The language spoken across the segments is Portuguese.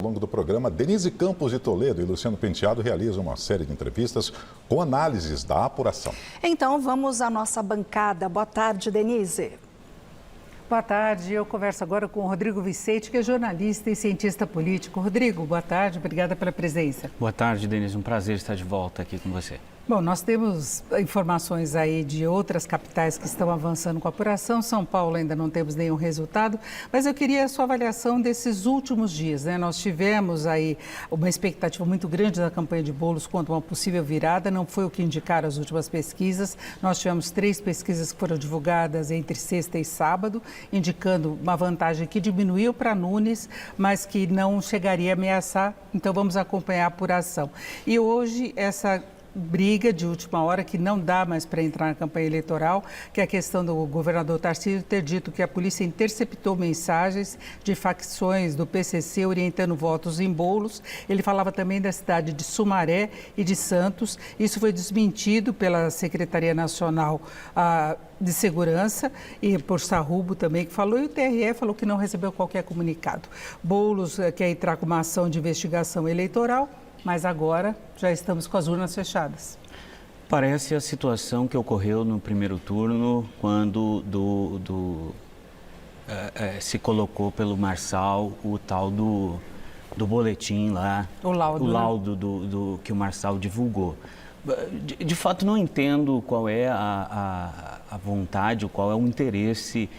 Ao longo do programa, Denise Campos de Toledo e Luciano Penteado realizam uma série de entrevistas com análises da apuração. Então vamos à nossa bancada. Boa tarde, Denise. Boa tarde, eu converso agora com o Rodrigo Vicente, que é jornalista e cientista político. Rodrigo, boa tarde, obrigada pela presença. Boa tarde, Denise, um prazer estar de volta aqui com você. Bom, nós temos informações aí de outras capitais que estão avançando com a apuração. São Paulo ainda não temos nenhum resultado, mas eu queria a sua avaliação desses últimos dias, né? Nós tivemos aí uma expectativa muito grande da campanha de Boulos quanto a uma possível virada, não foi o que indicaram as últimas pesquisas. Nós tivemos 3 pesquisas que foram divulgadas entre sexta e sábado, indicando uma vantagem que diminuiu para Nunes, mas que não chegaria a ameaçar. Então vamos acompanhar a apuração. E hoje essa briga de última hora que não dá mais para entrar na campanha eleitoral, que é a questão do governador Tarcísio ter dito que a polícia interceptou mensagens de facções do PCC orientando votos em Boulos. Ele falava também da cidade de Sumaré e de Santos. Isso foi desmentido pela Secretaria Nacional de Segurança e por Sarrubo também, que falou, e o TRE falou que não recebeu qualquer comunicado. Boulos quer entrar com uma ação de investigação eleitoral, mas agora já estamos com as urnas fechadas. Parece a situação que ocorreu no primeiro turno, quando se colocou pelo Marçal o tal do boletim lá, o laudo que o Marçal divulgou. De fato, não entendo qual é a vontade, qual é o interesse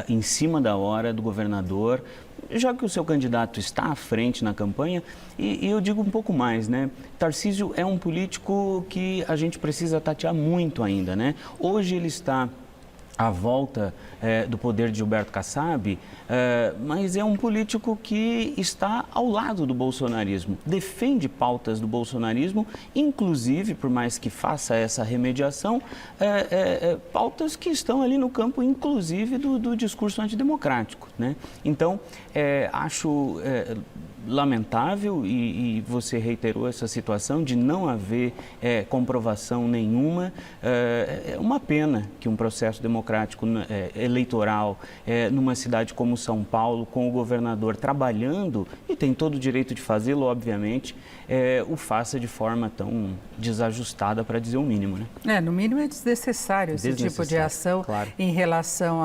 em cima da hora do governador, já que o seu candidato está à frente na campanha, e eu digo um pouco mais, né? Tarcísio é um político que a gente precisa tatear muito ainda, né? Hoje ele está à volta do poder de Gilberto Kassab, mas é um político que está ao lado do bolsonarismo, defende pautas do bolsonarismo, inclusive, por mais que faça essa remediação, pautas que estão ali no campo, inclusive, do discurso antidemocrático, né? Então, acho lamentável, e você reiterou essa situação de não haver comprovação nenhuma. É uma pena que um processo democrático eleitoral numa cidade como São Paulo, com o governador trabalhando, e tem todo o direito de fazê-lo, obviamente, o faça de forma tão desajustada, para dizer o mínimo, né? No mínimo é desnecessário esse tipo de ação, claro, em relação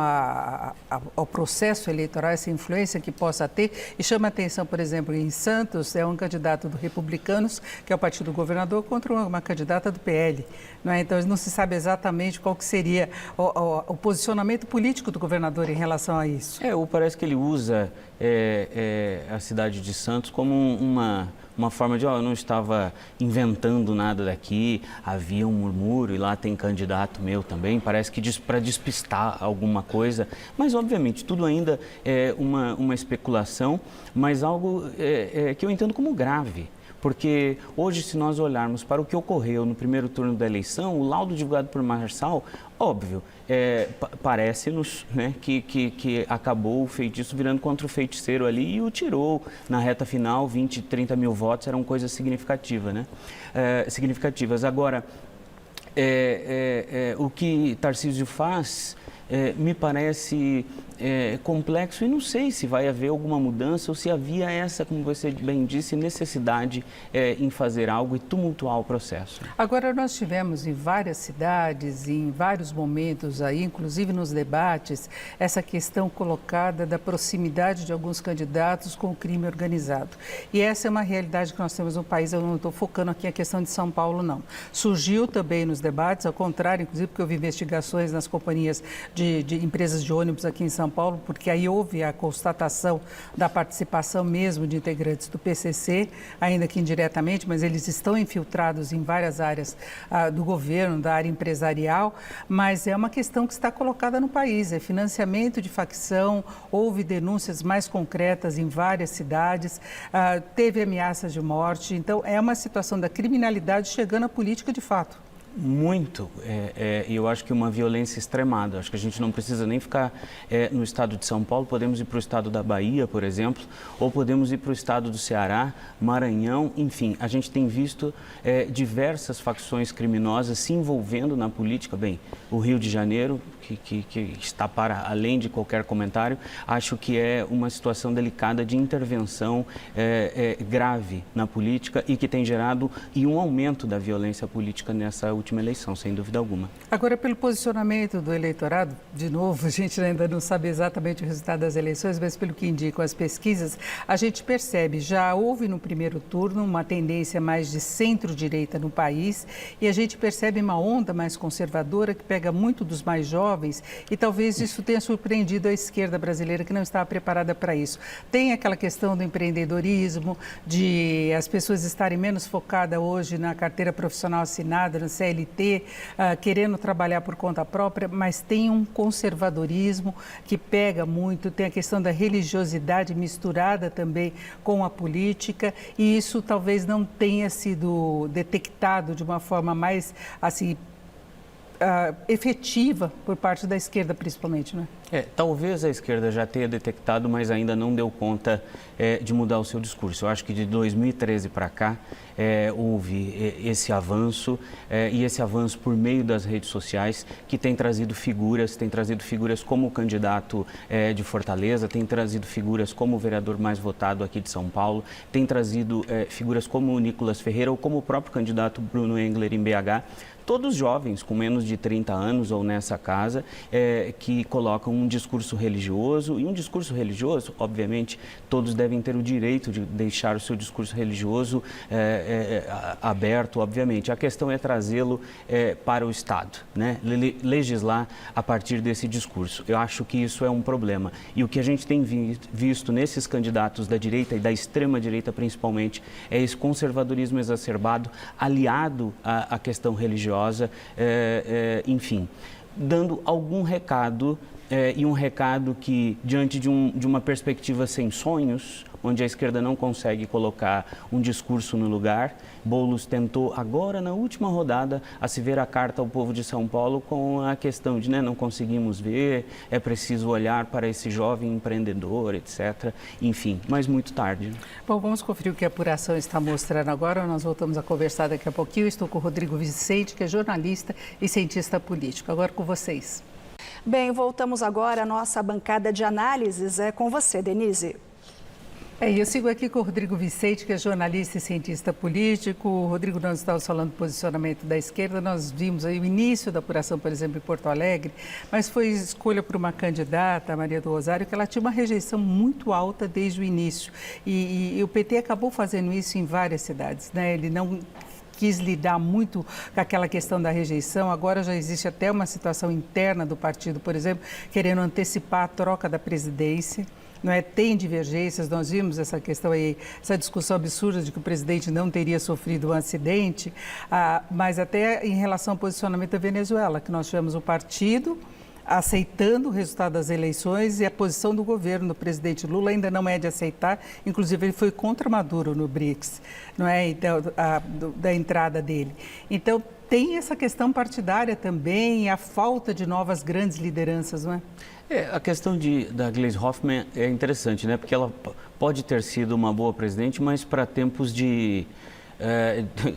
ao processo eleitoral, essa influência que possa ter. E chama a atenção, por exemplo, em Santos, é um candidato do Republicanos, que é o partido do governador, contra uma candidata do PL. Não é? Então, não se sabe exatamente qual que seria o posicionamento político do governador em relação a isso. Parece que ele usa a cidade de Santos como uma forma de, eu não estava inventando nada daqui, havia um murmúrio e lá tem candidato meu também, parece que para despistar alguma coisa, mas obviamente tudo ainda é uma especulação, mas algo que eu entendo como grave. Porque hoje, se nós olharmos para o que ocorreu no primeiro turno da eleição, o laudo divulgado por Marçal, óbvio, parece-nos, né, que acabou o feitiço virando contra o feiticeiro ali e o tirou na reta final. 20, 30 mil votos eram coisas significativas, né? Significativas. Agora, o que Tarcísio faz me parece complexo, e não sei se vai haver alguma mudança ou se havia essa, como você bem disse, necessidade em fazer algo e tumultuar o processo. Agora, nós tivemos em várias cidades, em vários momentos aí, inclusive nos debates, essa questão colocada da proximidade de alguns candidatos com o crime organizado. E essa é uma realidade que nós temos no país. Eu não estou focando aqui a questão de São Paulo, não. Surgiu também nos debates, ao contrário, inclusive porque houve investigações nas companhias de empresas de ônibus aqui em São Paulo, porque aí houve a constatação da participação mesmo de integrantes do PCC, ainda que indiretamente, mas eles estão infiltrados em várias áreas do governo, da área empresarial, mas é uma questão que está colocada no país, é financiamento de facção, houve denúncias mais concretas em várias cidades, teve ameaças de morte, então é uma situação da criminalidade chegando à política de fato. Muito, e eu acho que uma violência extremada. Acho que a gente não precisa nem ficar no estado de São Paulo, podemos ir para o estado da Bahia, por exemplo, ou podemos ir para o estado do Ceará, Maranhão, enfim. A gente tem visto diversas facções criminosas se envolvendo na política. Bem, o Rio de Janeiro, que está para além de qualquer comentário, acho que é uma situação delicada de intervenção grave na política e que tem gerado um aumento da violência política nessa última eleição, sem dúvida alguma. Agora, pelo posicionamento do eleitorado, de novo, a gente ainda não sabe exatamente o resultado das eleições, mas pelo que indicam as pesquisas, a gente percebe, já houve no primeiro turno uma tendência mais de centro-direita no país e a gente percebe uma onda mais conservadora que pega muito dos mais jovens e talvez isso tenha surpreendido a esquerda brasileira que não estava preparada para isso. Tem aquela questão do empreendedorismo, de as pessoas estarem menos focadas hoje na carteira profissional assinada, no CLT, querendo trabalhar por conta própria, mas tem um conservadorismo que pega muito, tem a questão da religiosidade misturada também com a política e isso talvez não tenha sido detectado de uma forma mais assim efetiva por parte da esquerda, principalmente, né? Talvez a esquerda já tenha detectado, mas ainda não deu conta de mudar o seu discurso. Eu acho que de 2013 para cá houve esse avanço e esse avanço por meio das redes sociais que tem trazido figuras como o candidato de Fortaleza, tem trazido figuras como o vereador mais votado aqui de São Paulo, tem trazido figuras como o Nicolas Ferreira ou como o próprio candidato Bruno Engler em BH. Todos jovens com menos de 30 anos ou nessa casa que colocam um discurso religioso. E um discurso religioso, obviamente, todos devem ter o direito de deixar o seu discurso religioso aberto, obviamente. A questão é trazê-lo para o Estado, né? Legislar a partir desse discurso. Eu acho que isso é um problema. E o que a gente tem visto nesses candidatos da direita e da extrema-direita, principalmente, é esse conservadorismo exacerbado aliado à questão religiosa. Enfim, dando algum recado e um recado que, diante de uma perspectiva sem sonhos, onde a esquerda não consegue colocar um discurso no lugar, Boulos tentou agora, na última rodada, a se ver a carta ao povo de São Paulo com a questão de não conseguimos ver, é preciso olhar para esse jovem empreendedor, etc. Enfim, mas muito tarde. Bom, vamos conferir o que a apuração está mostrando agora. Nós voltamos a conversar daqui a pouquinho. Eu estou com o Rodrigo Vicente, que é jornalista e cientista político. Agora com vocês. Bem, voltamos agora à nossa bancada de análises. É com você, Denise. Eu sigo aqui com o Rodrigo Vicente, que é jornalista e cientista político. Rodrigo, nós estávamos falando do posicionamento da esquerda, nós vimos aí o início da apuração, por exemplo, em Porto Alegre, mas foi escolha por uma candidata, a Maria do Rosário, que ela tinha uma rejeição muito alta desde o início. E o PT acabou fazendo isso em várias cidades, né? Ele não quis lidar muito com aquela questão da rejeição. Agora já existe até uma situação interna do partido, por exemplo, querendo antecipar a troca da presidência. Não é? Tem divergências, nós vimos essa questão aí, essa discussão absurda de que o presidente não teria sofrido um acidente, mas até em relação ao posicionamento da Venezuela, que nós tivemos o partido aceitando o resultado das eleições e a posição do governo do presidente Lula ainda não é de aceitar, inclusive ele foi contra Maduro no BRICS, não é? Então, da entrada dele. Então, tem essa questão partidária também e a falta de novas grandes lideranças, não é? A questão da Gleisi Hoffmann é interessante, né? Porque ela pode ter sido uma boa presidente, mas para tempos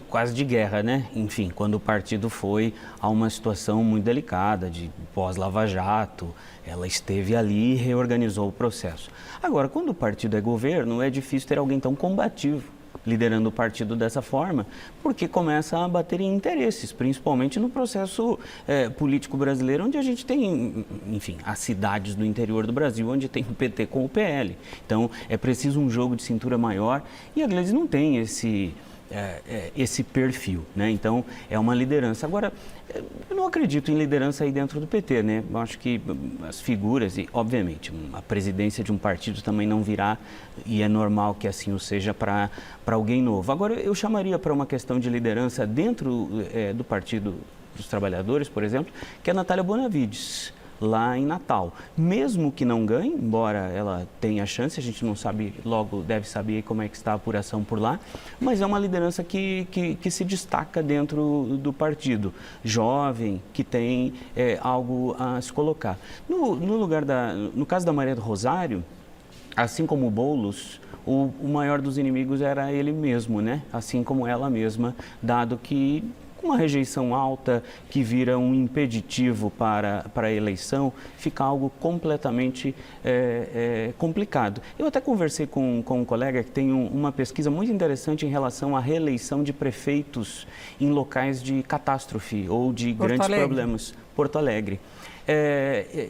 quase de guerra, né? Enfim, quando o partido foi a uma situação muito delicada, de pós-Lava Jato, ela esteve ali e reorganizou o processo. Agora, quando o partido é governo, é difícil ter alguém tão combativo liderando o partido dessa forma, porque começa a bater em interesses, principalmente no processo político brasileiro, onde a gente tem, enfim, as cidades do interior do Brasil, onde tem o PT com o PL. Então, é preciso um jogo de cintura maior e a Gleisi não tem esse perfil, né? Então, é uma liderança. Agora, eu não acredito em liderança aí dentro do PT, né? Eu acho que as figuras, e obviamente, a presidência de um partido também não virá, e é normal que assim o seja para alguém novo. Agora, eu chamaria para uma questão de liderança dentro do Partido dos Trabalhadores, por exemplo, que é a Natália Bonavides. lá em Natal. Mesmo que não ganhe, embora ela tenha chance, a gente não sabe, logo deve saber como é que está a apuração por lá, mas é uma liderança que se destaca dentro do partido, jovem, que tem algo a se colocar. No caso da Maria do Rosário, assim como o Boulos, o maior dos inimigos era ele mesmo, né? Assim como ela mesma, dado que uma rejeição alta que vira um impeditivo para a eleição, fica algo completamente complicado. Eu até conversei com um colega que tem uma pesquisa muito interessante em relação à reeleição de prefeitos em locais de catástrofe ou de grandes problemas. Porto Alegre.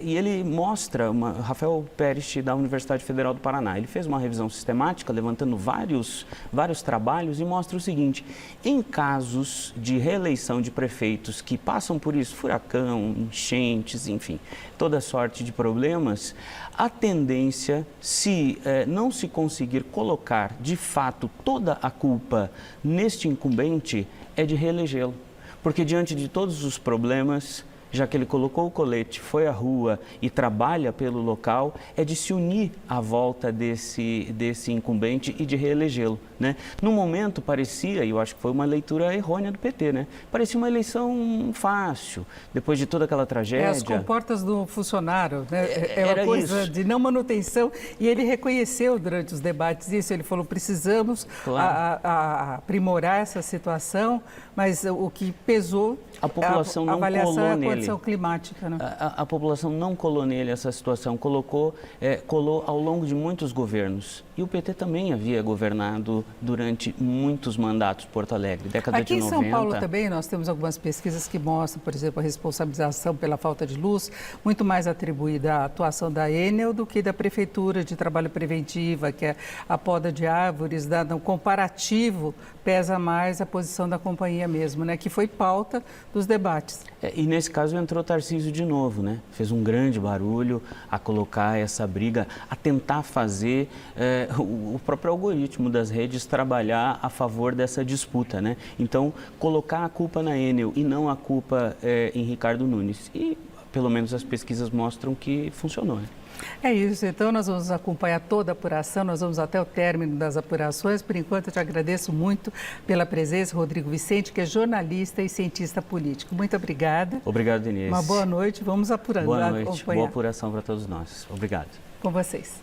E ele mostra, Rafael Pérez, da Universidade Federal do Paraná, ele fez uma revisão sistemática, levantando vários trabalhos e mostra o seguinte: em casos de reeleição de prefeitos que passam por isso, furacão, enchentes, enfim, toda sorte de problemas, a tendência, se não se conseguir colocar de fato toda a culpa neste incumbente, é de reelegê-lo. Porque diante de todos os problemas, já que ele colocou o colete, foi à rua e trabalha pelo local, é de se unir à volta desse incumbente e de reelegê-lo, né? No momento parecia, e eu acho que foi uma leitura errônea do PT, né? Parecia uma eleição fácil, depois de toda aquela tragédia. As comportas do funcionário, né? É uma coisa de não manutenção, e ele reconheceu durante os debates isso, ele falou, precisamos aprimorar essa situação, mas o que pesou, a população não avaliação colou é a nele. condição climática, né? A população não colou nele essa situação, colou ao longo de muitos governos. E o PT também havia governado durante muitos mandatos Porto Alegre, década de 90. Aqui em São Paulo também nós temos algumas pesquisas que mostram, por exemplo, a responsabilização pela falta de luz, muito mais atribuída à atuação da Enel do que da Prefeitura de Trabalho Preventiva, que é a poda de árvores, no comparativo, pesa mais a posição da companhia mesmo, né? Que foi pauta dos debates. E nesse caso entrou Tarcísio de novo, né? Fez um grande barulho a colocar essa briga, a tentar fazer o próprio algoritmo das redes trabalhar a favor dessa disputa, né? Então, colocar a culpa na Enel e não a culpa em Ricardo Nunes. E, pelo menos, as pesquisas mostram que funcionou, né? É isso, então nós vamos acompanhar toda a apuração, nós vamos até o término das apurações. Por enquanto, eu te agradeço muito pela presença, Rodrigo Vicente, que é jornalista e cientista político. Muito obrigada. Obrigado, Denise. Uma boa noite, vamos apurando. Boa noite, boa apuração para todos nós. Obrigado. Com vocês.